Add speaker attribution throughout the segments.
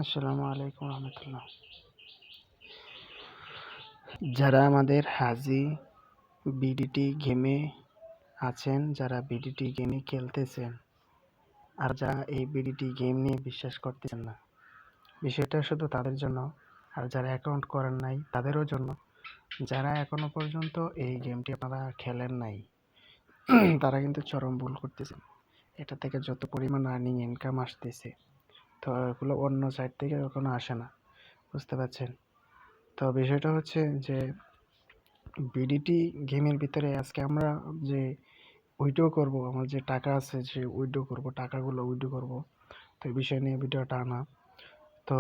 Speaker 1: আসসালামু আলাইকুম রহমতুল্লাহ। যারা আমাদের হাজি বিডিটি গেমে আছেন, যারা বিডিটি গেমে খেলতেছেন, আর যারা এই বিডিটি গেম নিয়ে বিশ্বাস করতেছেন না, বিষয়টা শুধু তাদের জন্য। আর যারা অ্যাকাউন্ট করেন নাই তাদেরও জন্য। যারা এখনো পর্যন্ত এই গেমটি আপনারা খেলেন নাই, তারা কিন্তু চরম ভুল করতেছেন। এটা থেকে যত পরিমাণ আর্নিং ইনকাম আসতেছে, তো এগুলো অন্য সাইড থেকে কখনো আসে না, বুঝতে পারছেন? তো বিষয়টা হচ্ছে যে বিডিটি গেমের ভিতরে আজকে আমরা যে উইথড্র করব, আমার যে টাকা আছে যে উইথড্র করব, টাকাগুলো উইথড্র করব, তো এই বিষয় নিয়ে ভিডিওটা আনা। তো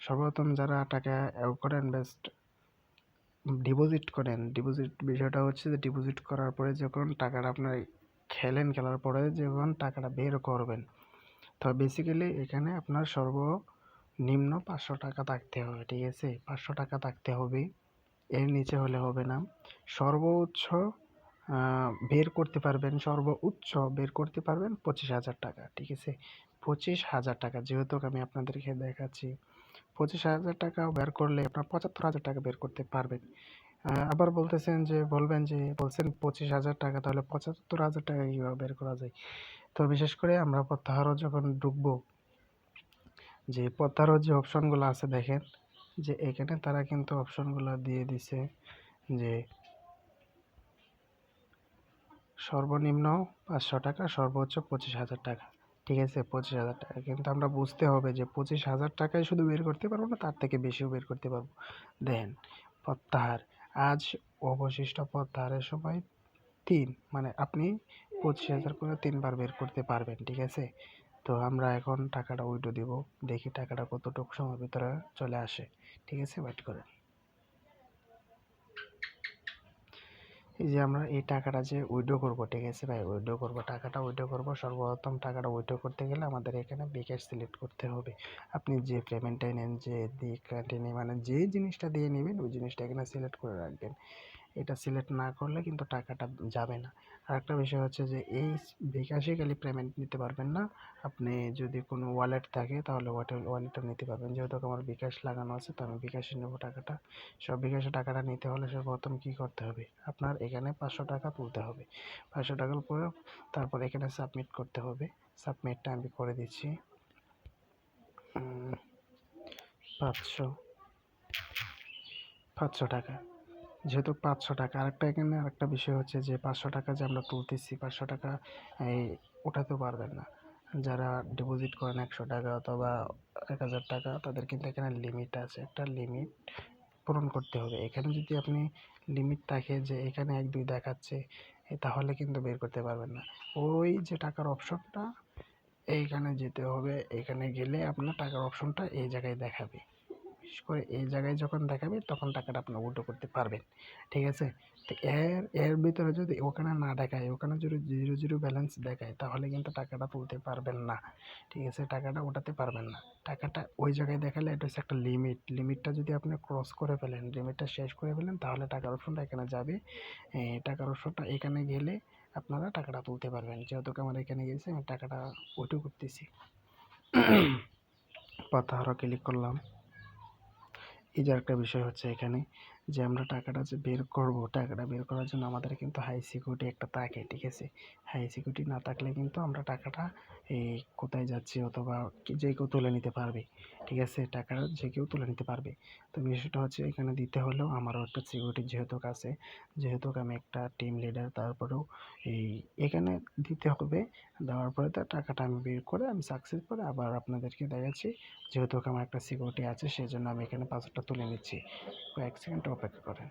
Speaker 1: সর্বপ্রথম যারা টাকা করে ইনভেস্ট ডিপোজিট করেন, ডিপোজিট বিষয়টা হচ্ছে যে ডিপোজিট করার পরে যখন টাকাটা আপনার খেলার পরে যখন টাকাটা বের করবেন, তো বেসিক্যালি এখানে আপনার সর্বনিম্ন 500 টাকা থাকতে হবে, ঠিক আছে? 500 টাকা থাকতে হবে, এর নিচে হলে হবে না। সর্বোচ্চ সর্বোচ্চ বের করতে পারবেন 25,000 টাকা, ঠিক আছে? 25,000 টাকা, যেহেতু আমি আপনাদেরকে দেখাচ্ছি 25,000 টাকা বের করলে আপনার 75,000 টাকা বের করতে পারবেন। আবার বলছেন 25,000 টাকা, তাহলে 75,000 টাকা কীভাবে বের করা যায়? তো বিশেষ করে আমরা প্রত্যাহারও যখন ঢুকবো, যে প্রত্যাহারের যে অপশনগুলো আছে দেখেন, যে এখানে তারা কিন্তু অপশনগুলো দিয়ে দিছে যে সর্বনিম্ন 500 টাকা, সর্বোচ্চ 25,000 টাকা, ঠিক আছে? 25,000 টাকা, কিন্তু আমরা বুঝতে হবে যে 25,000 টাকায় শুধু বের করতে পারবো না, তার থেকে বেশিও বের করতে পারবো। দেখেন, প্রত্যাহার আজ অবশিষ্ট প্রত্যাহারের সময় 3, মানে আপনি 25,000 করে 3বার বের করতে পারবেন, ঠিক আছে? তো আমরা এখন টাকাটা উইথড্র দিব, দেখি টাকাটা কতটুকু সময়ের ভিতরে চলে আসে, ঠিক আছে? ওয়েট করেন। এই যে আমরা এই টাকাটা যে উইথড্র করবো, ঠিক আছে ভাই? উইথড্র করবো, টাকাটা উইথড্র করবো। সর্বপ্রথম টাকাটা উইথড্র করতে গেলে আমাদের এখানে বিকাশ সিলেক্ট করতে হবে। আপনি যে পেমেন্টটাই নেন, যে দিয়ে কন্টিনিউ, মানে যে জিনিসটা দিয়ে নেবেন ওই জিনিসটা এখানে সিলেক্ট করে রাখবেন। এটা সিলেক্ট না করলে কিন্তু টাকাটা যাবে না। আরেকটা বিষয় হচ্ছে যে এই বিকাশে খালি পেমেন্ট নিতে পারবেন না, আপনি যদি কোনো ওয়ালেট থাকে তাহলে ওয়ালেটও নিতে পারবেন। যেহেতু আমার বিকাশ লাগানো আছে, তো আমি বিকাশে নেব টাকাটা। সব বিকাশে টাকাটা নিতে হলে সর্বপ্রথম কী করতে হবে, আপনার এখানে 500 টাকা তুলতে হবে। 500 টাকার পরে তারপর এখানে সাবমিট করতে হবে। সাবমিটটা আমি করে দিচ্ছি। 500 500 টাকা, যেহেতু 500 টাকা। আরেকটা বিষয় হচ্ছে যে 500 টাকা যে আমরা তুলতেছি, 500 টাকা এই ওঠাতে পারবেন না। যারা ডিপোজিট করেন 100 টাকা অথবা 1,000 টাকা, তাদের কিন্তু এখানে লিমিট আছে, একটা লিমিট পূরণ করতে হবে। এখানে যদি আপনি লিমিট থাকে যে এখানে 1, 2 দেখাচ্ছে, তাহলে কিন্তু বের করতে পারবেন না। ওই যে টাকার অপশনটা, এইখানে যেতে হবে। এখানে গেলে আপনার টাকার অপশনটা এই জায়গায় দেখাবে। বিশেষ করে এই জায়গায় যখন দেখাবে তখন টাকাটা আপনি উইথড্র করতে পারবেন, ঠিক আছে? তো এর ভিতরে যদি ওখানে না দেখায়, ওখানে যদি 0 ব্যালেন্স দেখায়, তাহলে কিন্তু টাকাটা তুলতে পারবেন না, ঠিক আছে? টাকাটা ওঠাতে পারবেন না। টাকাটা ওই জায়গায় দেখালে এটা হচ্ছে একটা লিমিটটা যদি আপনি ক্রস করে ফেলেন, লিমিটটা শেষ করে ফেলেন, তাহলে টাকার অপশনটা এখানে যাবে। টাকার অপশনটা এখানে গেলে আপনারা টাকাটা তুলতে পারবেন। যেহেতু আমার এখানে গেছে, আমি টাকাটা উইথড্র করতেছি। প্রত্যাহারও ক্লিক করলাম। এই যে একটা বিষয় হচ্ছে এখানে, যে আমরা টাকাটা যে বের করব, টাকাটা বের করার জন্য আমাদের কিন্তু হাই সিকিউরিটি একটা থাকে, ঠিক আছে? হাই সিকিউরিটি না থাকলে কিন্তু আমরা টাকাটা এই কোথায় যাচ্ছে অথবা যে কেউ তুলে নিতে পারবে, ঠিক আছে? টাকাটা যে কেউ তুলে নিতে পারবে। তো বিষয়টা হচ্ছে এখানে দিতে হলেও আমারও একটা সিকিউরিটি যেহেতু আমি একটা টিম লিডার, তারপরেও এখানে দিতে হবে। দেওয়ার পরে তার টাকাটা আমি বের করে আমি সাকসেস করে আবার আপনাদেরকে দেখাচ্ছি। যেহেতু আমার একটা সিকিউরিটি আছে, সেই জন্য আমি এখানে পাসওয়ার্ডটা তুলে নিচ্ছি। কয়েক সেকেন্ড অপেক্ষা করেন।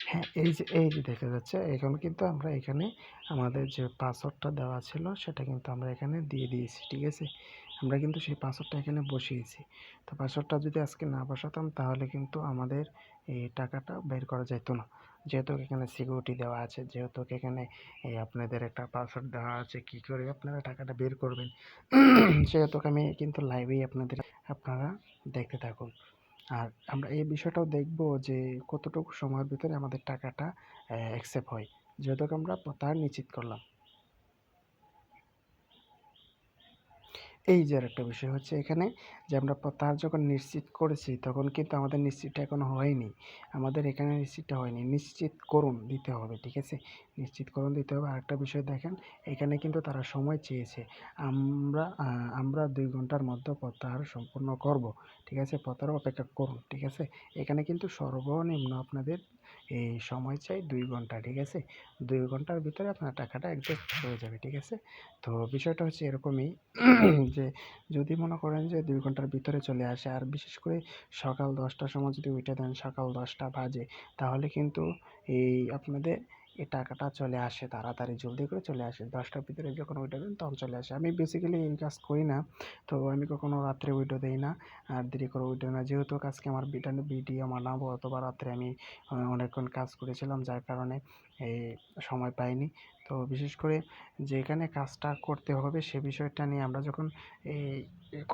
Speaker 1: হ্যাঁ, এই যে দেখা যাচ্ছে, এখন কিন্তু আমরা এখানে আমাদের যে পাসওয়ার্ডটা দেওয়া ছিল সেটা কিন্তু আমরা এখানে দিয়ে দিয়েছি, ঠিক আছে? আমরা কিন্তু সেই পাসওয়ার্ডটা এখানে বসিয়েছি। তো পাসওয়ার্ডটা যদি আজকে না বসাতাম, তাহলে কিন্তু আমাদের এই টাকাটা বের করা যেত না। যেহেতু এখানে সিকিউরিটি দেওয়া আছে, যেহেতু এখানে আপনাদের একটা পাসওয়ার্ড দেওয়া আছে, কী করে আপনারা টাকাটা বের করবেন, সেহেতু আমি কিন্তু লাইভেই আপনারা দেখতে থাকুন। আর আমরা এই বিষয়টাও দেখব যে কতটুকু সময়ের ভিতরে আমাদের টাকাটা অ্যাকসেপ্ট হয়, যেহেতু আমরা প্রত্যাহার নিশ্চিত করলাম। এই যে আরেকটা বিষয় হচ্ছে এখানে যে আমরা প্রত্যাহার যখন নিশ্চিত করেছি তখন কিন্তু আমাদের নিশ্চিতটা এখনো হয়নি। আমাদের এখানে নিশ্চিতটা হয়নি। নিশ্চিতকরণ দিতে হবে, ঠিক আছে? নিশ্চিতকরণ দিতে হবে। আরেকটা বিষয় দেখেন, এখানে কিন্তু তারা সময় চেয়েছে। আমরা ২ ঘন্টার মধ্যে প্রত্যাহার সম্পূর্ণ করব, ঠিক আছে? প্রত্যাহার অপেক্ষা করুন, ঠিক আছে? এখানে কিন্তু সর্বনিম্ন আপনাদের এই সময় চাই ২ ঘন্টা, ঠিক আছে? ২ ঘন্টার ভিতরে আপনার টাকাটা অ্যাডজাস্ট হয়ে যাবে, ঠিক আছে? তো বিষয়টা হচ্ছে এরকমই যে যদি মনে করেন যে ২ ঘন্টার ভিতরে চলে আসে, আর বিশেষ করে সকাল ১০টার সময় যদি উইঠা দেন, সকাল ১০টা বাজে, তাহলে কিন্তু এই আপনাদের এই টাকাটা চলে আসে তাড়াতাড়ি, জলদি করে চলে আসে। ১০টার ভিতরে যখন উইঠা দেন তখন চলে আসে। আমি বেসিক্যালি এই কাজ করি না। তো আমি কখনো রাত্রে উইথড্র দেই না, আর দেরি করে উইথড্র না। যেহেতু আজকে আমার ভিডিও বানাবো অথবা রাত্রে আমি অনেকক্ষণ কাজ করেছিলাম, যার কারণে এই সময় পাইনি। তো বিশেষ করে যেখানে কাজটা করতে হবে সে বিষয়টা নিয়ে আমরা যখন এই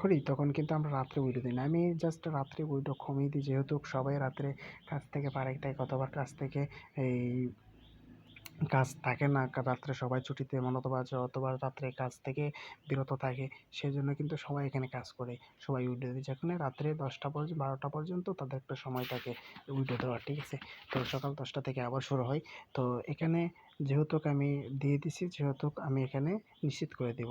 Speaker 1: করি তখন কিন্তু আমরা রাত্রে উইডো দিই না। আমি জাস্ট রাত্রে উইডো কমিয়ে দিই, যেহেতু সবাই রাত্রে কাজ থেকে পারে, তাই কতবার কাজ থেকে এই কাজ থাকে না, রাত্রে সবাই ছুটিতে অথবা রাত্রে কাজ থেকে বিরত থাকে, সেজন্য কিন্তু সবাই এখানে কাজ করে, সবাই উইডো দিই। যেখানে রাত্রে 10টা পর্যন্ত 12টা পর্যন্ত তাদের একটা সময় থাকে উইডো দেওয়ার, ঠিক আছে? তো সকাল 10টা থেকে আবার শুরু হয়। তো এখানে যেহেতু আমি দিয়ে দিছি, যেহেতু আমি এখানে নিশ্চিত করে দেব,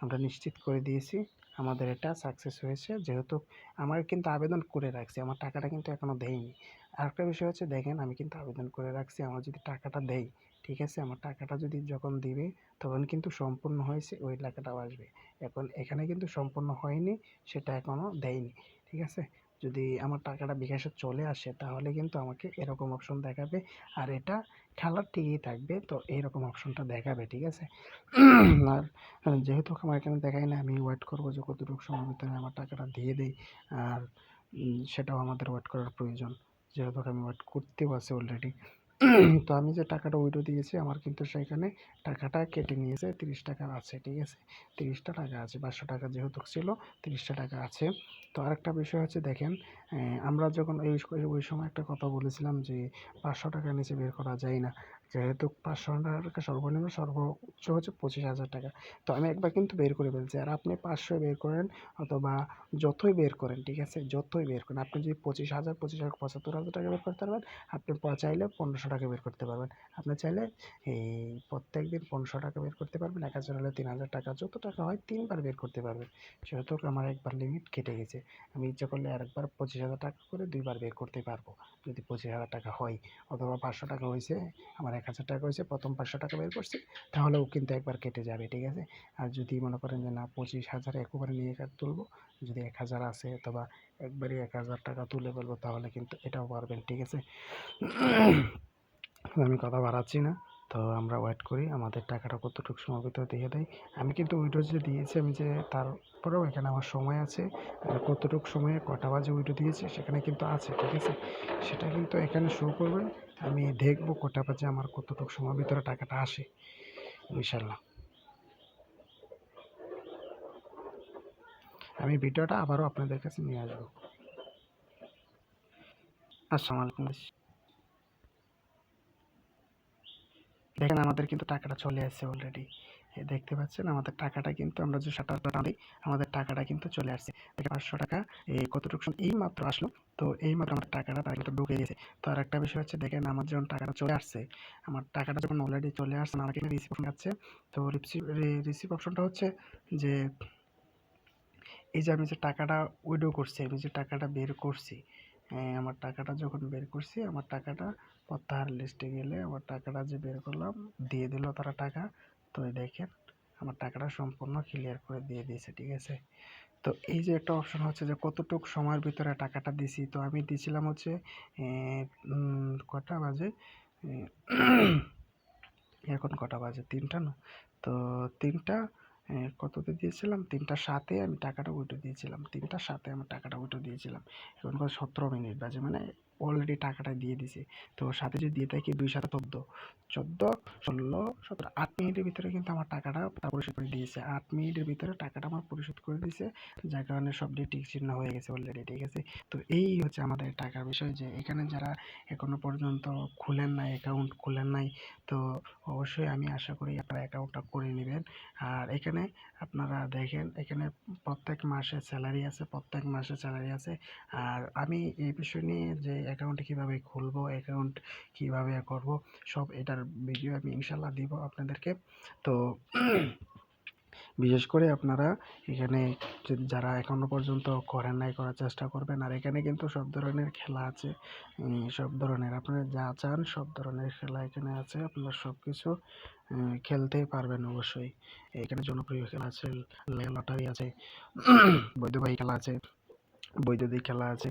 Speaker 1: আমরা নিশ্চিত করে দিয়েছি, আমাদের এটা সাকসেস হয়েছে। যেহেতু আমার কিন্তু আবেদন করে রাখছি, আমার টাকাটা কিন্তু এখনও দেয়নি। আরেকটা বিষয় হচ্ছে দেখেন, আমি কিন্তু আবেদন করে রাখছি, আমার যদি টাকাটা দেয়, ঠিক আছে? আমার টাকাটা যদি যখন দিবে তখন কিন্তু সম্পূর্ণ হয়েছে, ওই টাকাটাও আসবে। এখন এখানে কিন্তু সম্পূর্ণ হয়নি, সেটা এখনও দেয়নি, ঠিক আছে? যদি আমার টাকাটা বিকাশে চলে আসে তাহলে কিন্তু আমাকে এরকম অপশন দেখাবে, আর এটা খেলার ঠিকই থাকবে, তো এইরকম অপশনটা দেখাবে, ঠিক আছে? আর যেহেতু আমার এখানে দেখায় না, আমি ওয়েট করবো যে কতটুকু সময়ের ভিতরে আমার টাকাটা দিয়ে দেয়। আর সেটাও আমাদের ওয়েট করার প্রয়োজন, যেহেতু আমি ওয়েট করতেও আছি অলরেডি। তো আমি যে টাকাটা উইথড্র দিয়েছি, আমার কিন্তু সেখানে টাকাটা কেটে নিয়েছে, 30 টাকা আছে, ঠিক আছে? 30টা টাকা আছে, 500 টাকা যেহেতু ছিল, 30টা টাকা আছে। তো আরেকটা বিষয় হচ্ছে দেখেন, আমরা যখন ওই সময় একটা কথা বলেছিলাম যে 500 টাকার নিচে বের করা যায় না, যেহেতু 500 টাকা সর্বনিম্ন, সর্বোচ্চ হচ্ছে 25,000 টাকা। তো আমি একবার কিন্তু বের করে ফেলছি, আর আপনি 500 বের করেন অথবা যতই বের করেন, ঠিক আছে? যতই বের করেন, আপনি যদি 25,000, 75,000 টাকা বের করতে পারবেন, আপনি চাইলে 1500 টাকা বের করতে পারবেন। আপনি চাইলে এই প্রত্যেক দিন 1500 টাকা বের করতে পারবেন, 1000 হলে 3000 টাকা, যত টাকা হয় 3বার বের করতে পারবেন। সেহেতু আমার একবার লিমিট কেটে গেছে। আমি ইচ্ছা করলে আরেকবার 25,000 টাকা করে 2বার বের করতে পারবো, যদি 25,000 টাকা হয়। অথবা 500 টাকা হয়েছে, আমার 1000 টাকা হয়েছে, প্রথম 500 টাকা বের করছি, তাহলেও কিন্তু একবার কেটে যাবে, ঠিক আছে? আর যদি মনে করেন যে না, 25,000 একবারে নিয়ে তুলবো, যদি 1000 আছে অথবা একবারই 1000 টাকা তুলে ফেলবো, তাহলে কিন্তু এটাও পারবেন, ঠিক আছে? আমি কথা বাড়াচ্ছি না। তো আমরা ওয়েট করি আমাদের টাকাটা কতটুকু সময়ের ভিতরে দিয়ে দেয়। আমি কিন্তু উইড্রো যে দিয়েছি, আমি যে তারপরেও এখানে আমার সময় আছে, কতটুকু সময়ে কটা বাজে উইড্রো দিয়েছি সেখানে কিন্তু আছে, ঠিক আছে? সেটা কিন্তু এখানে শো করবে। আমি দেখবো কটা বাজে আমার কতটুকু সময়ের ভিতরে টাকাটা আসে, ইনশাল্লাহ। আমি ভিডিওটা আবারও আপনাদের কাছে নিয়ে আসবো। আসসালামু আলাইকুম। দেখেন, আমাদের কিন্তু টাকাটা চলে আসছে অলরেডি। দেখতে পাচ্ছেন আমাদের টাকাটা কিন্তু, আমরা যে শাটারটা টানি, আমাদের টাকাটা কিন্তু চলে আসছে। দেখেন 500 টাকা এই কতটুকু এই মাত্র আসলো। তো এই মাত্র আমার টাকাটা তার কিন্তু ঢুকে গেছে। তো আর একটা বিষয় হচ্ছে দেখেন, আমার যখন টাকাটা চলে আসছে, আমার টাকাটা যখন অলরেডি চলে আসছে, আমার কিন্তু রিসিভ অপশন আছে। তো রিসিভ অপশনটা হচ্ছে যে এই যে আমি যে টাকাটা উইথড্র করছি, আমি যে টাকাটা বের করছি, আমার টাকাটা যখন বের করছি, আমার টাকাটা প্রত্যাহার লিস্টে গেলে আমার টাকাটা যে বের করলাম, দিয়ে দিল তারা টাকা। তো এই দেখেন, আমার টাকাটা সম্পূর্ণ ক্লিয়ার করে দিয়ে দিয়েছে, ঠিক আছে? তো এই যে একটা অপশন হচ্ছে যে কতটুক সময়ের ভিতরে টাকাটা দিছি, তো আমি দিছিলাম হচ্ছে কটা বাজে, এখন কটা বাজে, 3টা না? তো 3টা কততে দিয়েছিলাম, 3টা 7-এ আমি টাকাটা উইথড্র দিয়েছিলাম, 3টা 7-এ আমি টাকাটা উইথড্র দিয়েছিলাম। এখন 17 মিনিট বাজে, মানে অলরেডি টাকাটা দিয়ে দিছে। তো সাথে যদি দিয়ে থাকি 2 7 14, 14, 16, 17, 8 মিনিটের ভিতরে কিন্তু আমার টাকাটা পরিশোধ করে দিয়েছে। 8 মিনিটের ভিতরে টাকাটা আমার পরিশোধ করে দিয়েছে, যার কারণে সবটি টিক চিহ্ন হয়ে গেছে অলরেডি, ঠিক আছে? তো এই হচ্ছে আমাদের টাকার বিষয়, যে এখানে যারা এখনো পর্যন্ত খুলেন নাই, অ্যাকাউন্ট খুলেন নাই, তো অবশ্যই আমি আশা করি আপনারা অ্যাকাউন্টটা করে নেবেন। আর এখানে আপনারা দেখেন, এখানে প্রত্যেক মাসে স্যালারি আছে, প্রত্যেক মাসে স্যালারি আছে। আর আমি এই বিষয় নিয়ে যে অ্যাকাউন্টে কীভাবে খুলবো, অ্যাকাউন্ট কীভাবে করব, সব এটার ভিডিও আমি ইনশাল্লাহ দিব আপনাদেরকে। তো বিশেষ করে আপনারা এখানে যারা এখনো পর্যন্ত করেন নাই, করার চেষ্টা করবেন। আর এখানে কিন্তু সব ধরনের খেলা আছে, সব ধরনের আপনারা যা চান সব ধরনের খেলা এখানে আছে, আপনারা সব কিছু খেলতে পারবেন অবশ্যই। এখানে জনপ্রিয় খেলা আছে, লটারি আছে, বৈধবাহী খেলা আছে, বৈদ্যুতিক খেলা আছে,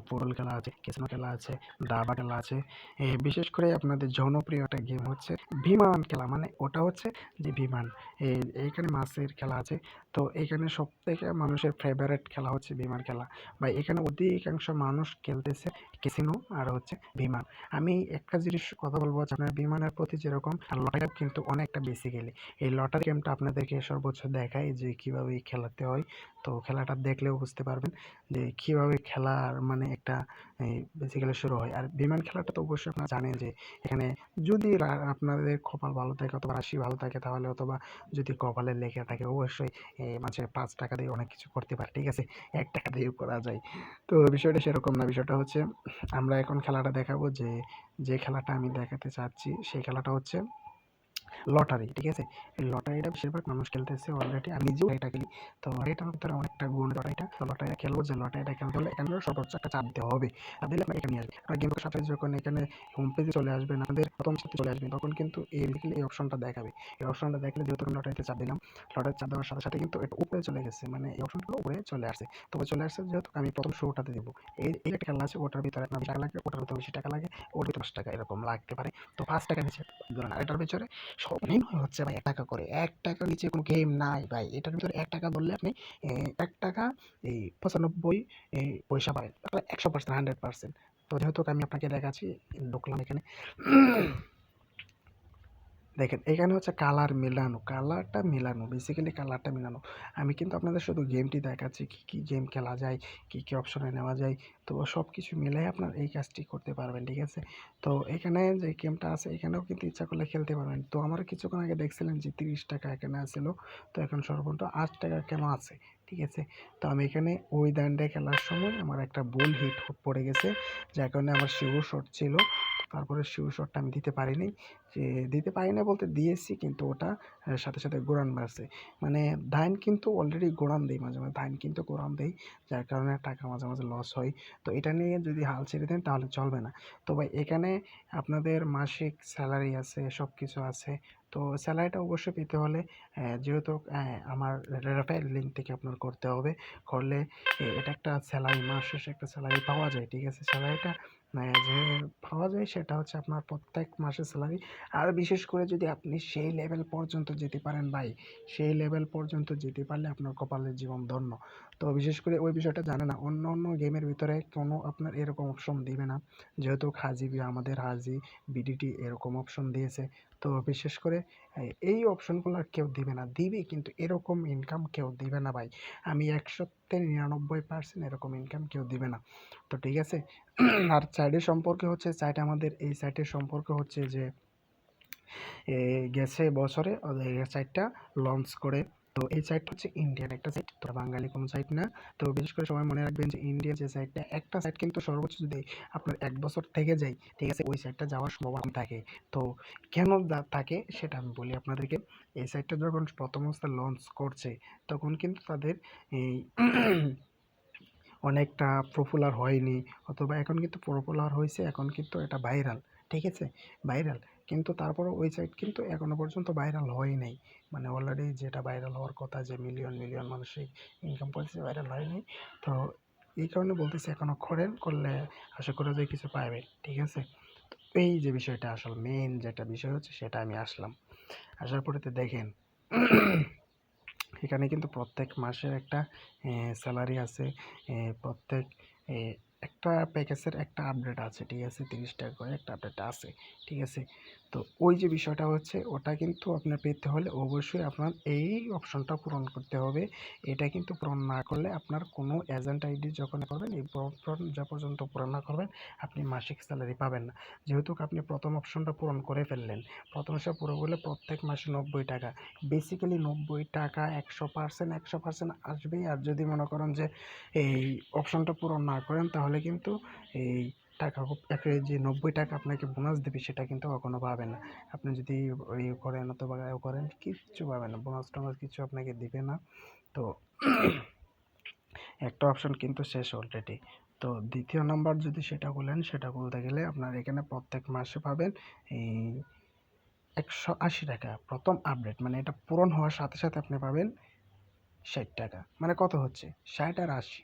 Speaker 1: পোডল খেলা আছে, ক্যাসিনো খেলা আছে, দাবা খেলা আছে। বিশেষ করে আপনাদের জনপ্রিয় একটা গেম হচ্ছে বিমান খেলা, মানে ওটা হচ্ছে যে বিমান। এইখানে মাছের খেলা আছে। তো এইখানে সবথেকে মানুষের ফেভারিট খেলা হচ্ছে বিমান খেলা। বা এখানে অধিকাংশ মানুষ খেলতেছে ক্যাসিনো আর হচ্ছে বিমান। আমি একটা জিনিস কথা বলবো যে আপনার বিমানের প্রতি যেরকম, আর লটারি কিন্তু অনেকটা বেসিক্যালি এই লটারি গেমটা আপনাদেরকে সর্বোচ্চ দেখায় যে কীভাবে খেলাতে হয়। তো খেলাটা দেখলেও বুঝতে পারবেন যে কীভাবে খেলার মানে একটা বেসিক্যালি শুরু হয়। আর বিমান খেলাটা তো অবশ্যই আপনারা জানেন যে এখানে যদি আপনাদের কপাল ভালো থাকে অথবা রাশি ভালো থাকে, তাহলে অথবা যদি কপালে লেখা থাকে অবশ্যই মাঝে 5 টাকা দিয়ে অনেক কিছু করতে পারে, ঠিক আছে? 1 টাকা দিয়েও করা যায়। তো বিষয়টা সেরকম না। বিষয়টা হচ্ছে আমরা এখন খেলাটা দেখাবো, যে খেলাটা আমি দেখাতে চাচ্ছি সেই খেলাটা হচ্ছে লটারি, ঠিক আছে? এই লটারিটা বেশিরভাগ মানুষ খেলতেছে অলরেডি। আমি নিজেও এটা খেলি। তো এটার ভিতরে অনেকটা গুণ লটারিটা। তো লটারিটা খেলবো, যে লটারিটা খেলতে হলে এখানে সর্বোচ্চ একটা চাপ দিতে হবে। চাপ দিলে আপনার এখানে নিয়ে আসবে। আপনার গেমের সাথে যখন এখানে হোম পেজে চলে আসবেন, আপনাদের প্রথম সাথে চলে আসবেন, তখন কিন্তু এই অপশনটা দেখাবে। এই অপশনটা দেখলে যেহেতু আমি লটারিতে চাপ দিলাম, লটারিতে চাপ দেওয়ার সাথে সাথে কিন্তু এটা উপরে চলে গেছে। মানে এই অপশনগুলো উপরে চলে আসছে। তো চলে আসছে যেহেতু আমি প্রথম শোটাতে দেবো। এই একটা খেলা আছে, ওটার ভিতরে আপনার 20 টাকা লাগে, ওটার ভিতরে 20 টাকা লাগে, ওর ভিতরে 10 টাকা এরকম লাগতে পারে। তো 5 টাকা নিচে ধরেন, আর এটার ভিতরে সর্বনিম্ন হচ্ছে ভাই 1 টাকা করে। 1 টাকার নিচে কোনো গেম নাই ভাই। এটার ভিতরে 1 টাকা ধরলে আপনি 1 টাকা 95 পয়সা পাবেন। 100% 100%। তো যেহেতু আমি আপনাকে দেখাচ্ছি, ঢুকলাম এখানে। দেখেন এখানে হচ্ছে কালার মেলানো, কালারটা মেলানো, বেসিক্যালি কালারটা মেলানো। আমি কিন্তু আপনাদের শুধু গেমটি দেখাচ্ছি, কী গেম খেলা যায়, কী অপশনে নেওয়া যায়। তো সব কিছু মিলাই আপনার এই কাজটি করতে পারবেন, ঠিক আছে? তো এখানে যে গেমটা আছে এখানেও কিন্তু ইচ্ছা করলে খেলতে পারবেন। তো আমার কিছুক্ষণ আগে দেখছিলেন যে 30 টাকা এখানে আছিল, তো এখন সর্বনিম্ন 8 টাকা কেন আছে, ঠিক আছে? তো আমি এখানে ওই দান্ডে খেলার সময় আমার একটা বুল হিট পড়ে গেছে, যার কারণে আমার শিওর শট ছিল। তারপরে শিওর শটটা আমি দিতে পারিনি। যে দিতে পারি না বলতে দিয়েছি, কিন্তু ওটা সাথে সাথে গোড়ান মারছে। মানে ধান কিন্তু অলরেডি গোড়ান দেয়, মাঝে মাঝে ধান কিন্তু গোড়ান দেয়, যার কারণে টাকা মাঝে মাঝে লস হয়। তো এটা নিয়ে যদি হাল ছেড়ে দেন তাহলে চলবে না। তো ভাই এখানে আপনাদের মাসিক স্যালারি আছে, সব কিছু আছে। তো স্যালারিটা অবশ্যই পেতে হলে যেহেতু আমার রেফারেল লিঙ্ক থেকে আপনার করতে হবে। করলে এটা একটা স্যালারি, মাস শেষে একটা স্যালারি পাওয়া যায়, ঠিক আছে? স্যালারিটা যে পাওয়া যায় সেটা হচ্ছে আপনার প্রত্যেক মাসের স্যালারি। আর বিশেষ করে যদি আপনি সেই লেভেল পর্যন্ত যেতে পারেন ভাই, সেই লেভেল পর্যন্ত যেতে পারলে আপনার কপালের জীবন ধন্য। তো বিশেষ করে ওই বিষয়টা জানে না, অন্য গেমের ভিতরে কোনো আপনার এরকম অপশন দিবে না। যেহেতু আমাদের হাজি বিডিটি এরকম অপশন দিয়েছে। তো বিশেষ করে এই অপশনগুলো আর কেউ দিবে না, দিবে কিন্তু এরকম ইনকাম কেউ দিবে না ভাই। আমি 100-99% এরকম ইনকাম কেউ দিবে না। তো ঠিক আছে। আর সাইডের সম্পর্কে হচ্ছে, সাইট আমাদের এই সাইটের সম্পর্কে হচ্ছে যে গেছে বছরে ওদের সাইটটা লঞ্চ করে। তো এই সাইটটা হচ্ছে ইন্ডিয়ান একটা সাইট, তো বাঙালি কোনো সাইট না। তো বিশেষ করে সবাই মনে রাখবেন যে ইন্ডিয়ান যে সাইটটা, একটা সাইট কিন্তু সর্বোচ্চ যদি আপনার 1 বছর থেকে যায়, ঠিক আছে, ওই সাইটটা যাওয়ার সম্ভাবনা থাকে। তো কেন থাকে সেটা আমি বলি আপনাদেরকে। এই সাইটটা যখন প্রথম অবস্থায় লঞ্চ করছে, তখন কিন্তু তাদের এই অনেকটা পপুলার হয়নি, অথবা এখন কিন্তু পপুলার হয়েছে, এখন কিন্তু এটা ভাইরাল, ঠিক আছে? ভাইরাল। কিন্তু তারপরেও ওই সাইট কিন্তু এখনো পর্যন্ত ভাইরাল হয় নাই। মানে অলরেডি যেটা ভাইরাল হওয়ার কথা, যে মিলিয়ন মিলিয়ন মানুষই ইনকাম করছে, ভাইরাল হয় নাই। তো এই কারণে বলতেছি এখনো করেন, করলে আশা করা যায় কিছু পাবেন, ঠিক আছে? তো এই যে বিষয়টা, আসল মেন যেটা বিষয় হচ্ছে সেটা আমি আসলাম। আসার পরে তো দেখেন এখানে কিন্তু প্রত্যেক মাসের একটা স্যালারি আছে। প্রত্যেক একটা প্যাকেজের একটা আপডেট আছে, ঠিক আছে, 30 টাকা করে একটা আপডেট আছে, ঠিক আছে। তো ওই যে বিষয়টা হচ্ছে ওটা কিন্তু আপনার পেতে হলে অবশ্যই আপনার এই অপশনটা পূরণ করতে হবে। এটা কিন্তু পূরণ না করলে আপনার কোনো এজেন্ট আইডি যখন করবেন এই যা পর্যন্ত পূরণ না করবেন আপনি মাসিক স্যালারি পাবেন না। যেহেতু আপনি প্রথম অপশনটা পূরণ করে ফেললেন, প্রথম অপশন পূরণ করলে প্রত্যেক মাসে 90 টাকা, বেসিক্যালি 90 টাকা 100% আসবেই। আর যদি মনে করেন যে এই অপশনটা পূরণ না করেন তাহলে কিন্তু এই টাকা যে 90 টাকা আপনাকে বোনাস দেবে সেটা কিন্তু কখনো পাবেন না। আপনি যদি ওই করেন অথবা করেন কিচ্ছু পাবেন না, বোনাস টোনাস কিছু আপনাকে দিবে না। তো একটা অপশন কিন্তু শেষ অলরেডি। তো দ্বিতীয় নাম্বার যদি সেটা বলেন, সেটা বলতে গেলে আপনার এখানে প্রত্যেক মাসে পাবেন এই 180 টাকা প্রথম আপডেট, মানে এটা পূরণ হওয়ার সাথে সাথে আপনি পাবেন 60 টাকা। মানে কত হচ্ছে 60 আর 80,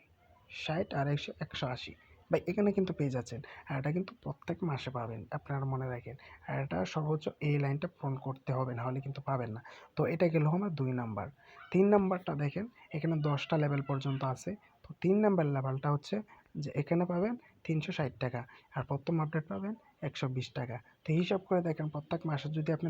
Speaker 1: 60 আর 180 ভাই এখানে কিন্তু পেয়ে যাচ্ছেন। আর এটা কিন্তু প্রত্যেক মাসে পাবেন, আপনারা মনে রাখেন। আর এটা সর্বোচ্চ এই লাইনটা পূরণ করতে হবে, নাহলে কিন্তু পাবেন না। তো এটা গেল আমার 2 নাম্বার। 3 নাম্বারটা দেখেন, এখানে 10টা লেভেল পর্যন্ত আছে। তো 3 নাম্বার লেভেলটা হচ্ছে যে এখানে পাবেন 360 টাকা আর প্রথম আপডেট পাবেন 120 টাকা। তো হিসাব করে দেখেন প্রত্যেক মাসে যদি আপনি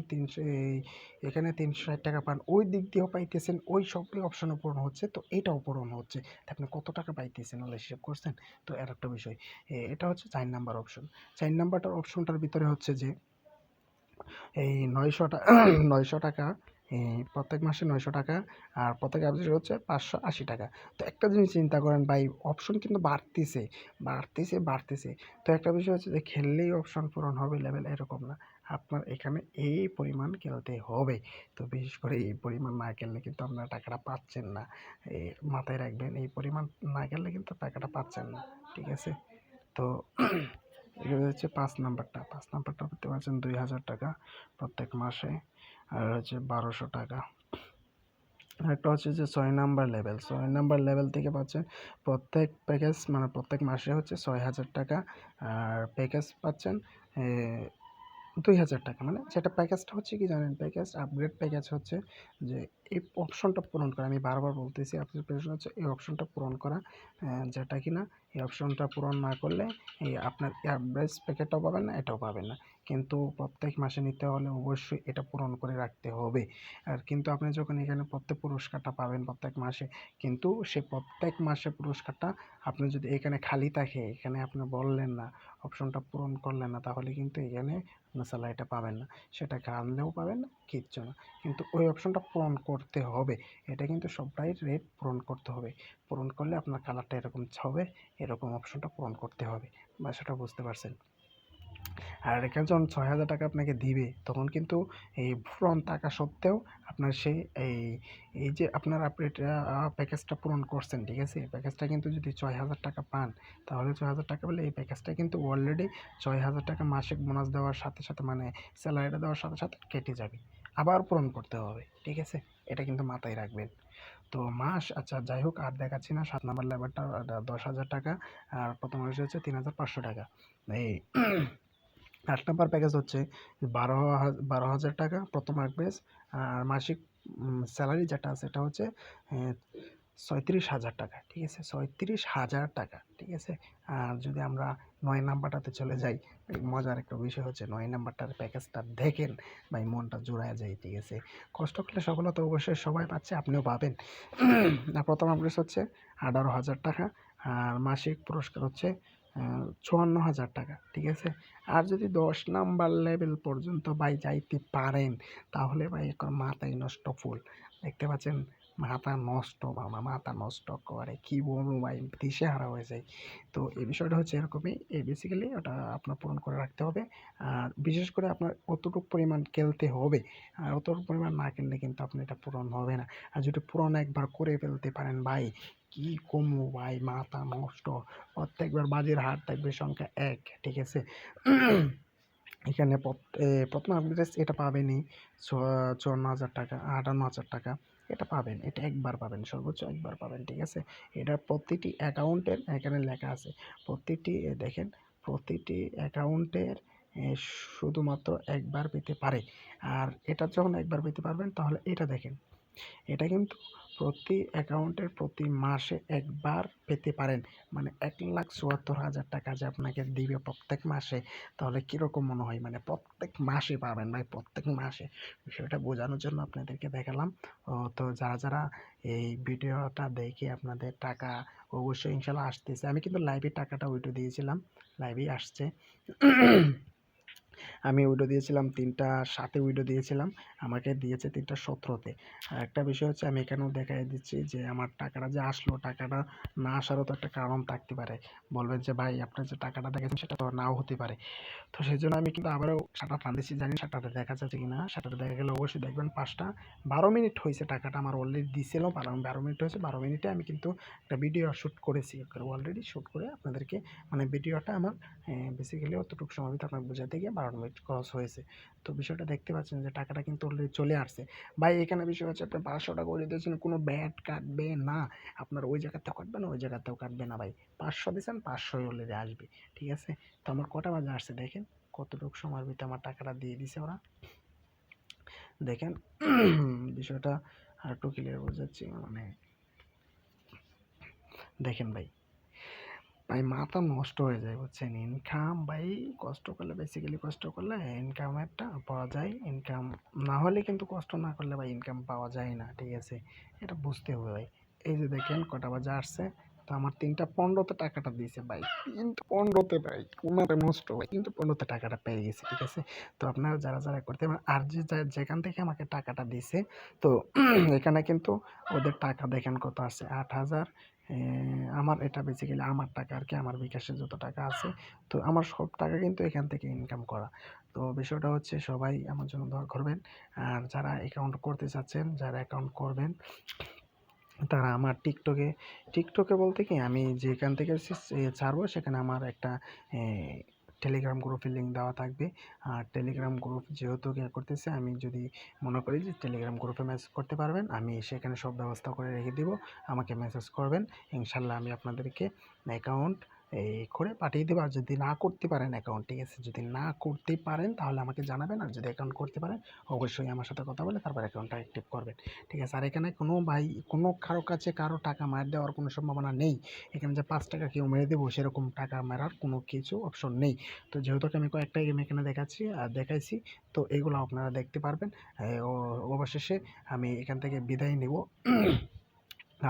Speaker 1: এখানে 360 টাকা পান, ওই দিক দিয়েও পাইতেছেন, ওই সবগুলো অপশনও পূরণ হচ্ছে, তো এটাও পূরণ হচ্ছে। তা আপনি কত টাকা পাইতেছেন ওগুলো হিসাব করছেন? তো এর একটা বিষয়। এটা হচ্ছে 4 নাম্বার অপশন। 4 নাম্বারটার অপশনটার ভিতরে হচ্ছে যে এই 900 টাকা প্রত্যেক মাসে 900 টাকা আর প্রত্যেক আপডেট হচ্ছে 580 টাকা। তো একটা জিনিস চিন্তা করেন ভাই, অপশন কিন্তু বাড়তেছে। তো একটা বিষয় হচ্ছে যে খেললেই অপশন পূরণ হবে লেভেল এরকম না। আপনার এখানে এই পরিমাণ খেলতে হবে। তো বিশেষ করে এই পরিমাণ না খেললে কিন্তু আপনারা টাকাটা পাচ্ছেন না। মাথায় রাখবেন, এই পরিমাণ না খেললে কিন্তু টাকাটা পাচ্ছেন না, ঠিক আছে। তো এগুলো হচ্ছে 5 নাম্বারটা পেতে পারছেন 2000 টাকা প্রত্যেক মাসে, আর হচ্ছে 1200 টাকা। একটা হচ্ছে যে 6 নাম্বার লেভেল থেকে পাচ্ছেন প্রত্যেক প্যাকেজ, মানে প্রত্যেক মাসে হচ্ছে 6000 টাকা আর প্যাকেজ পাচ্ছেন 2000 টাকা। মানে সেটা প্যাকেজটা হচ্ছে কি জানেন, প্যাকেজ আপগ্রেড প্যাকেজ হচ্ছে যে এই অপশনটা পূরণ করা, আমি বারবার বলতেছি আপনার প্রশ্ন হচ্ছে এই অপশনটা পূরণ করা, যেটা কিনা এই অপশনটা পূরণ না করলে এই আপনার অ্যাভারেজ প্যাকেটটাও পাবেন না, এটাও পাবেন না। কিন্তু প্রত্যেক মাসে নিতে হলে অবশ্যই এটা পূরণ করে রাখতে হবে। আর কিন্তু আপনি যখন এখানে প্রত্যেক পুরস্কারটা পাবেন প্রত্যেক মাসে, কিন্তু সে প্রত্যেক মাসে পুরস্কারটা আপনি যদি এখানে খালি থাকে, এখানে আপনি বললেন না, অপশনটা পূরণ করলেন না, তাহলে কিন্তু এখানে আপনার স্যালারিটা পাবেন না। সেটাকে আনলেও পাবেন না, কিচ্ছু না। কিন্তু ওই অপশনটা পূরণ করতে হবে। এটা কিন্তু সবাই রেট পূরণ করতে হবে। পূরণ করলে আপনার কালারটা এরকম হবে, এরকম অপশনটা পূরণ করতে হবে। বা সেটা বুঝতে পারছেন? আর এখানে যখন 6000 টাকা আপনাকে দিবে তখন কিন্তু এই পূরণ থাকা সত্ত্বেও আপনার সেই এই যে আপনার আপনি প্যাকেজটা পূরণ করছেন, ঠিক আছে, এই প্যাকেজটা কিন্তু যদি 6000 টাকা পান, তাহলে 6000 টাকা পেলে এই প্যাকেজটা কিন্তু অলরেডি 6000 টাকা মাসিক বোনাস দেওয়ার সাথে সাথে, মানে স্যালারিটা দেওয়ার সাথে সাথে কেটে যাবে। আবার পূরণ করতে হবে, ঠিক আছে, এটা কিন্তু মাথায় রাখবেন। তো আচ্ছা যাই হোক, আর দেখাচ্ছি না। 7 নাম্বার লেবারটা 10,000 টাকা আর প্রথম মাসে হচ্ছে 3500 টাকা। এই 8 নাম্বার প্যাকেজ হচ্ছে 12,000 টাকা প্রথম প্যাকেজ আর মাসিক স্যালারি যেটা আছে সেটা হচ্ছে 36,000 টাকা, ঠিক আছে, 36,000 টাকা, ঠিক আছে। আর যদি আমরা 9 নাম্বারটাতে চলে যাই, মজার একটা বিষয় হচ্ছে 9 নাম্বারটার প্যাকেজটা দেখেন ভাই, মনটা জুড়ায় যায়, ঠিক আছে। কষ্ট করলে সফলতা অবশ্যই সবাই পাচ্ছে, আপনিও পাবেন। আর প্রথম আপডেট হচ্ছে 18,000 টাকা আর মাসিক পুরস্কার হচ্ছে 54,000 টাকা, ঠিক আছে। আর যদি 10 নাম্বার লেভেল পর্যন্ত ভাই যাইতে পারেন, তাহলে ভাই এখন মাথায় নষ্ট ফুল, দেখতে পাচ্ছেন, মাথা নষ্ট মামা, মাথা নষ্ট করে কি বলবো ভাই, দিশেহারা হয়ে যায়। তো এই বিষয়টা হচ্ছে এরকমই, এই বেসিক্যালি ওটা আপনার পূরণ করে রাখতে হবে। আর বিশেষ করে আপনার অতটুকু পরিমাণ খেলতে হবে, আর অতটুকু পরিমাণ না খেললে কিন্তু আপনার এটা পূরণ হবে না। আর যদি পূরণ একবার করে ফেলতে পারেন ভাই, কি কমু ভাই, মাথা নষ্ট। প্রত্যেকবার বাজির হার থাকবে সংখ্যা 1, ঠিক আছে। এখানে প্রথম আপডেট এটা পাবেনই 54,000 টাকা, 58,000 টাকা, এটা পাবেন, এটা একবার পাবেন, সর্বোচ্চ একবার পাবেন, ঠিক আছে। এটা প্রতিটি অ্যাকাউন্টের এখানে লেখা আছে, প্রতিটি দেখেন, প্রতিটি অ্যাকাউন্টের শুধুমাত্র একবার পেতে পারে। আর এটা যখন একবার পেতে পারবেন তাহলে এটা দেখেন, এটা কিন্তু প্রতি অ্যাকাউন্টের প্রতি মাসে একবার পেতে পারেন, মানে 1,74,000 টাকা যে আপনাকে দিবে প্রত্যেক মাসে, তাহলে কীরকম মনে হয়? মানে প্রত্যেক মাসে পাবেন ভাই, প্রত্যেক মাসে। বিষয়টা বোঝানোর জন্য আপনাদেরকে দেখালাম। তো যারা যারা এই ভিডিওটা দেখে আপনাদের টাকা অবশ্যই ইনশাল্লাহ আসতেছে, আমি কিন্তু লাইভে টাকাটা উইথড্র দিয়েছিলাম, লাইভেই আসছে। আমি উইডো দিয়েছিলাম 3টা 7-এ উইডো দিয়েছিলাম, আমাকে দিয়েছে 3টা 17-তে। আর একটা বিষয় হচ্ছে, আমি এখানেও দেখাই দিচ্ছি যে আমার টাকাটা যে আসলো, টাকাটা না আসারও তো একটা কারণ থাকতে পারে। বলবেন যে ভাই আপনার যে টাকাটা দেখেছেন সেটা তো নাও হতে পারে। তো সেই জন্য আমি কিন্তু আবারও শাটার টান দিচ্ছি, জানি শাটারটা দেখা যাচ্ছে কিনা। শাটারটা দেখা গেলে অবশ্যই দেখবেন 5টা 12 মিনিট হয়েছে, টাকাটা আমার অলরেডি দিছিল, 12 মিনিট হয়েছে। 12 মিনিটে আমি কিন্তু একটা ভিডিও শ্যুট করেছি, অলরেডি শ্যুট করে আপনাদেরকে, মানে ভিডিওটা আমার বেসিক্যালি অতটুকু সময় ভিতরে আপনাকে বোঝাতে গিয়ে 12 মিনিট ক্রস হয়েছে। তো বিষয়টা দেখতে পাচ্ছেন যে টাকাটা কিন্তু অলরেডি চলে আসছে। ভাই এখানে বিষয় হচ্ছে, আপনি 500 টাকা করে দিয়েছেন, কোনো ব্যাট কাটবে না, আপনার ওই জায়গাতেও কাটবে না, ওই জায়গাতেও কাটবে না ভাই। 500 দিয়েছেন, 500ই অলরেডি আসবে, ঠিক আছে? তো আমার কটা বাজে আসছে দেখেন, কতটুকু সময়ের ভিতরে আমার টাকাটা দিয়ে দিছে ওরা, দেখেন। বিষয়টা আর একটু ক্লিয়ার বোঝাচ্ছি, মানে দেখেন ভাই, ভাই মাথা নষ্ট হয়ে যায় বুঝছেন। ইনকাম ভাই কষ্ট করলে, বেসিক্যালি কষ্ট করলে ইনকাম একটা পাওয়া যায়, ইনকাম না হলে কিন্তু কষ্ট না করলে ভাই ইনকাম পাওয়া যায় না, ঠিক আছে? এটা বুঝতে হবে ভাই। এই যে দেখেন কটা বাজে আসছে, তো আমার 3টা 15-তে টাকাটা দিয়েছে ভাই, 3টা 15-তে ভাই, কোনাতে নষ্ট ভাই, 3টা 15-তে টাকাটা পেয়ে গেছে, ঠিক আছে? তো আপনারা যারা যারা করতে পারেন, আর যে যেখান থেকে আমাকে টাকাটা দিছে, তো এখানে কিন্তু ওদের টাকা দেখেন কত আছে, 8,000। আমার এটা বেসিক্যালি আমার টাকা আর কি, আমার বিকাশে যত টাকা আছে, তো আমার সব টাকা কিন্তু এখান থেকে ইনকাম করা। তো বিষয়টা হচ্ছে, সবাই আমার জন্য দোয়া করবেন। আর যারা অ্যাকাউন্ট করতে চাচ্ছেন, যারা অ্যাকাউন্ট করবেন, তারা আমার টিকটকে বলতে কি, আমি যেখান থেকে ছাড়বো সেখানে আমার একটা টেলিগ্রাম গ্রুপের লিঙ্ক দেওয়া থাকবে। আর টেলিগ্রাম গ্রুপ যেহেতু করতেছে, আমি যদি মনে করি যে টেলিগ্রাম গ্রুপে মেসেজ করতে পারবেন, আমি সেখানে সব ব্যবস্থা করে রেখে দিব, আমাকে মেসেজ করবেন, ইনশাল্লাহ আমি আপনাদেরকে অ্যাকাউন্ট করে পাঠিয়ে দেবো। আর যদি না করতে পারেন অ্যাকাউন্ট, ঠিক আছে, যদি না করতে পারেন তাহলে আমাকে জানাবেন, আর যদি অ্যাকাউন্ট করতে পারেন অবশ্যই আমার সাথে কথা বলে তারপর অ্যাকাউন্টটা অ্যাক্টিভ করবেন, ঠিক আছে? আর এখানে কোনো ভাই, কোনো কারো কাছে কারো টাকা মার দেওয়ার কোনো সম্ভাবনা নেই। এখানে যে 5 টাকা কেউ মেরে দেবো সেরকম টাকা মারার কোনো কিছু অপশন নেই। তো যেহেতু আমি কয়েকটা গেম এখানে দেখাচ্ছি আর দেখাইছি, তো এগুলো আপনারা দেখতে পারবেন। অবশেষে আমি এখান থেকে বিদায় নেব।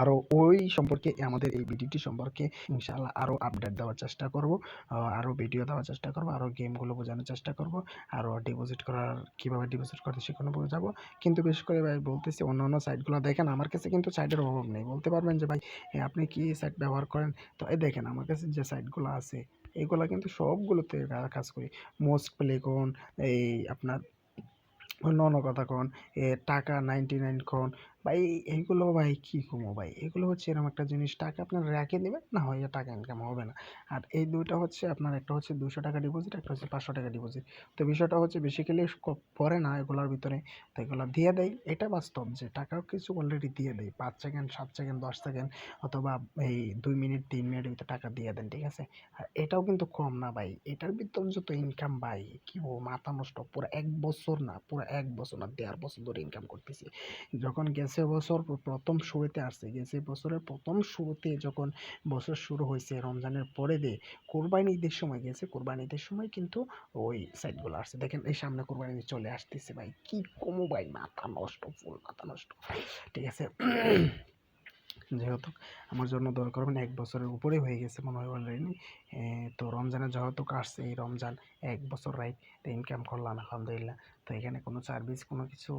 Speaker 1: আরও ওই সম্পর্কে, আমাদের এই ভিডিওটি সম্পর্কে ইনশাআল্লাহ আরও আপডেট দেওয়ার চেষ্টা করব, আরও ভিডিও দেওয়ার চেষ্টা করব, আরও গেমগুলো বোঝানোর চেষ্টা করব, আরও ডিপোজিট করার, কীভাবে ডিপোজিট করতে সেখানে বোঝাবো। কিন্তু বিশেষ করে ভাই বলতেছি, অন্যান্য সাইটগুলো দেখেন, আমার কাছে কিন্তু সাইটের অভাব নেই। বলতে পারবেন যে ভাই আপনি কি সাইট ব্যবহার করেন, তো এই দেখেন আমার কাছে যে সাইটগুলো আছে এইগুলো কিন্তু সবগুলোতে কাজ করি। মোস্ট প্লেকন, এই আপনার অন্য অন্য কথা কন, টাকা 99 কন, ভাই এইগুলো ভাই কী কমো ভাই, এগুলো হচ্ছে এরকম একটা জিনিস, টাকা আপনার রেখে দেবেন না হয় টাকা ইনকাম হবে না। আর এই দুইটা হচ্ছে আপনার, একটা হচ্ছে 200 টাকা ডিপোজিট, একটা হচ্ছে 500 টাকা ডিপোজিট। তো বিষয়টা হচ্ছে বেসিক্যালি পড়ে না এগুলোর ভিতরে, তো এগুলো দিয়ে দেয়, এটা বাস্তব যে টাকাও কিছু অলরেডি দিয়ে দেয়, 5 সেকেন্ড 7 সেকেন্ড 10 সেকেন্ড অথবা এই 2 মিনিট 3 মিনিটের ভিতরে টাকা দিয়ে দেন, ঠিক আছে? আর এটাও কিন্তু কম না ভাই, এটার ভিতর যত ইনকাম ভাই কি বলবো, মাথা নষ্ট। পুরো 1 বছর না, পুরো 1 বছর না, 1.5 বছর ধরে ইনকাম করতেছি। যখন গেছে বছর প্রথম শুরুতে আসছে, গেছে বছরের প্রথম শুরুতে যখন বছর শুরু হয়েছে রমজানের পরে দিয়ে কোরবানি ঈদের সময় গেছে, কোরবানি ঈদের সময় কিন্তু ওই সাইটগুলো আসছে। দেখেন এই সামনে কোরবানি ঈদ চলে আসতেছে ভাই, কি কমু ভাই, মাথা নষ্ট, ফুল মাথা নষ্ট, ঠিক আছে? যেহেতু আমার জন্য দোয়া করবেন, 1 বছরের উপরেই হয়ে গেছে মনে হয় অলরেডি। তো রমজানে যেহেতু আসছে, এই রমজান 1 বছর রাইট ইনকাম করলাম আলহামদুলিল্লাহ। তো এখানে কোনো সার্ভিস কোনো কিছু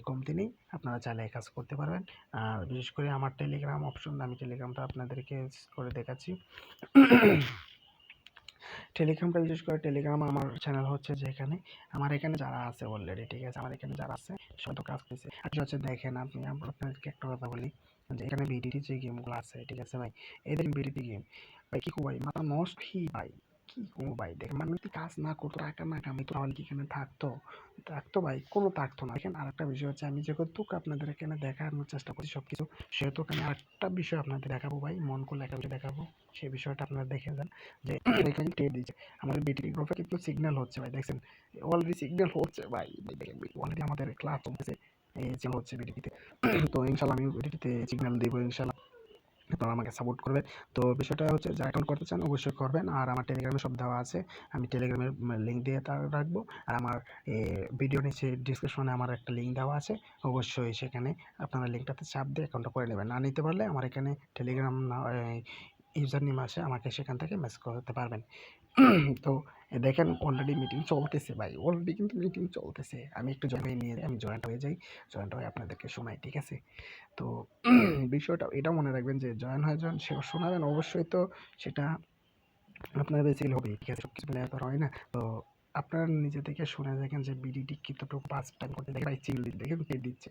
Speaker 1: কমতি নেই, আপনারা চাইলে এই কাজ করতে পারবেন। আর বিশেষ করে আমার টেলিগ্রাম অপশন, আমি টেলিগ্রামটা আপনাদেরকে করে দেখাচ্ছি। টেলিগ্রামটা বিশেষ করে, টেলিগ্রাম আমার চ্যানেল হচ্ছে যেখানে আমার এখানে যারা আছে অলরেডি, ঠিক আছে, আমার এখানে যারা আছে সবাই তো কাজ করছে। আর হচ্ছে দেখেন, আপনাদেরকে একটা কথা বলি, যে এখানে বিডিটি যে গেমগুলো আছে, ঠিক আছে ভাই, এদের বিডিটি গেম ভাই কি ভাই, মাথা নষ্ট ভাই, কি করবো ভাই, দেখেন মানুষ যদি কাজ না করতো, টাকা না কামাইতো, তাহলে কি এখানে থাকতো? থাকতো ভাই, কোনো থাকতো না। এখানে আরেকটা বিষয় হচ্ছে, আমি যেহেতু আপনাদের এখানে দেখানোর চেষ্টা করছি সবকিছু, সেহেতু আমি আরেকটা বিষয় আপনাদের দেখাবো ভাই, মন করলে একটা বিষয় দেখাবো, সেই বিষয়টা আপনারা দেখে যান। যে এখানে টেট দিচ্ছে আমাদের বিটিভি গ্রুপে, কিন্তু সিগন্যাল হচ্ছে ভাই, দেখছেন অলরেডি সিগন্যাল হচ্ছে ভাই, দেখেন অলরেডি আমাদের ক্লাস চলতেছে, এই চ্যানেল হচ্ছে বিডিটিতে। তো ইনশাল্লাহ আমি বিডিটিতে সিগন্যাল দেবো ইনশাল্লাহ, আপনারা আমাকে সাপোর্ট করবে। তো বিষয়টা হচ্ছে যারা অ্যাকাউন্ট করতে চান অবশ্যই করবেন। আর আমার টেলিগ্রামে সব দেওয়া আছে, আমি টেলিগ্রামের লিঙ্ক দিয়ে রাখবো। আর আমার ভিডিও নিচে ডিসক্রিপশনে আমার একটা লিঙ্ক দেওয়া আছে, অবশ্যই সেখানে আপনারা লিঙ্কটাতে চাপ দিয়ে অ্যাকাউন্টটা করে নেবেন। না নিতে পারলে আমার এখানে টেলিগ্রাম ইউজার নেম আছে, আমাকে সেখান থেকে মেসেজ করতে পারবেন। তো দেখেন অলরেডি মিটিং চলতেছে ভাই, অলরেডি কিন্তু মিটিং চলতেছে। আমি একটু জয়েন নিয়ে আমি জয়েন্ট হয়ে যাই, জয়েন্ট হয়ে আপনাদেরকে শোনাই, ঠিক আছে? তো বিষয়টা এটা মনে রাখবেন যে জয়েন হয়ে যখন সে শোনাবেন অবশ্যই, তো সেটা আপনার বেসিল হবে, ঠিক আছে? সব কিছু মিলে তো হয় না। তো আপনারা নিজে থেকে শুনে দেখেন যে বিডিটি কতটুকু পাস টাইম করতে দেখেন ভাই, চিল দেখেন কে দিচ্ছে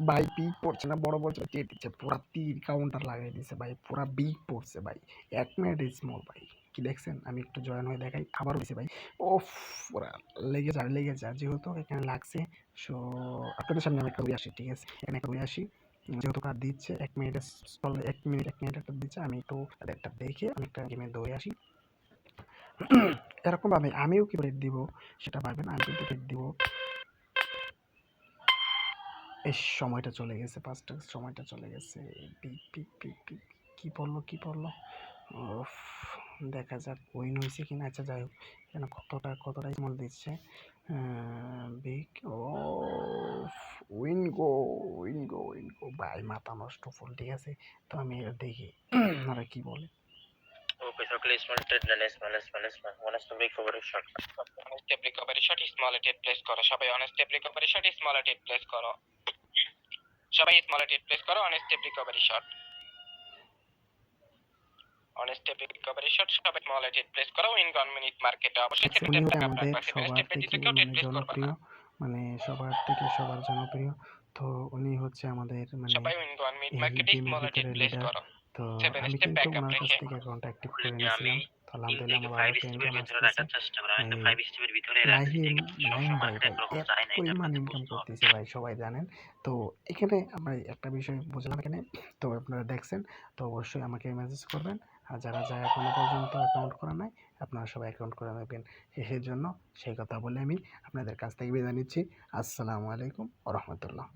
Speaker 1: ভাই, পিক পড়ছে না, বড় বলছে কে দিচ্ছে, পুরা তীর কাউন্টার লাগাই দিচ্ছে ভাই, পুরা বিগ পড়ছে ভাই, 1 মিনিট স্মল ভাই। কি দেখছেন? আমি একটু জয়েন হয়ে দেখাই, আবার হয়েছে ভাই। ও পুরা লেগে যায় যেহেতু এখানে লাগছে। সো আপনাদের সামনে আমি একটা রয়ে আসি, ঠিক আছে? এখানে একটা রয়ে আসি, যেহেতু কার্ড দিচ্ছে 1 মিনিট, 1 মিনিট একটা দিচ্ছে, আমি একটু তাদেরটা দেখে আমি একটা গেমে দৌড়ে আসি। এরকম আমিও কি রেট দিব সেটা পারবেন, আমি কিন্তু রেট দিব। এই সময়টা চলে গেছে, 5টা সময়টা চলে গেছে। পিক পিক পিক পিক কি পড়লো উফ, দেখা যাক উইন হয়েছে কিনা। আচ্ছা যাই হোক, এখানে কতটা স্মল দিচ্ছে বিগ। ও উইন গো ভাই, মাথা নষ্ট ফুল, ঠিক আছে? তো আমি এটা দেখি আপনারা কি বলে।
Speaker 2: Okay, so play small trade and small. One is to make recovery shot. On step recovery shot is small at place করো সবাই, on step recovery shot is small at place করো সবাই, small at place করো, on step recovery shot, on step recovery shot সবাই small at place করো। In 1 minute মার্কেটে অবশ্যই
Speaker 1: উনি
Speaker 2: সেভেন
Speaker 1: হচ্ছে
Speaker 2: টাকা আপনার
Speaker 1: আমাদের
Speaker 2: পাশে
Speaker 1: সবার
Speaker 2: স্টেপে
Speaker 1: থেকে
Speaker 2: দিতে কেউ ট্রেড
Speaker 1: মানে
Speaker 2: প্লেস করবে না,
Speaker 1: জনপ্রিয়, মানে সবার জনপ্রিয়। তো উনি হচ্ছে আমাদের মানে
Speaker 2: সবাই ইন 1 মিনিট
Speaker 1: এই
Speaker 2: মার্কেটে
Speaker 1: গেমের
Speaker 2: স্মল at
Speaker 1: ভিতরে
Speaker 2: প্লেস
Speaker 1: লিডার।
Speaker 2: করো,
Speaker 1: তো
Speaker 2: 7
Speaker 1: আমি
Speaker 2: স্টেপ
Speaker 1: কিন্তু
Speaker 2: ব্যাকআপ
Speaker 1: ওনার কাছ
Speaker 2: রেখে।
Speaker 1: থেকে অ্যাকাউন্টটা অ্যাক্টিভ করে
Speaker 2: যে আমি
Speaker 1: নিয়েছিলাম। তো
Speaker 2: 3
Speaker 1: আলহামদুলিল্লাহ
Speaker 2: থেকে
Speaker 1: আমার
Speaker 2: 5
Speaker 1: ভালো একটা
Speaker 2: স্টেপের
Speaker 1: ইনকাম
Speaker 2: ভিতরে
Speaker 1: আসতেছে।
Speaker 2: রাখার চেষ্টা করো, আমি তো
Speaker 1: এই
Speaker 2: 5 স্টেপের ভিতরে রাখছি,
Speaker 1: লাহিম
Speaker 2: কিন্তু
Speaker 1: লাহিম
Speaker 2: সবসময়
Speaker 1: ভাই
Speaker 2: তো
Speaker 1: ভাই
Speaker 2: একরকম
Speaker 1: এত
Speaker 2: যায় না, এটার
Speaker 1: পরিমাণ
Speaker 2: কাছে
Speaker 1: ইনকাম
Speaker 2: বুঝতে হবে।
Speaker 1: করতেছে ভাই, সবাই জানেন। তো এখানে আমরা একটা বিষয় বুঝলাম এখানে, তো আপনারা দেখছেন, তো অবশ্যই আমাকে মেসেজ করবেন। আর যারা এখনো পর্যন্ত অ্যাকাউন্ট করা নাই, আপনারা সবাই অ্যাকাউন্ট করে নেবেন। সেই জন্য সেই কথা বলে আমি আপনাদের কাছ থেকে বিদায় নিচ্ছি। আসসালামু আলাইকুম ওয়া রাহমাতুল্লাহ।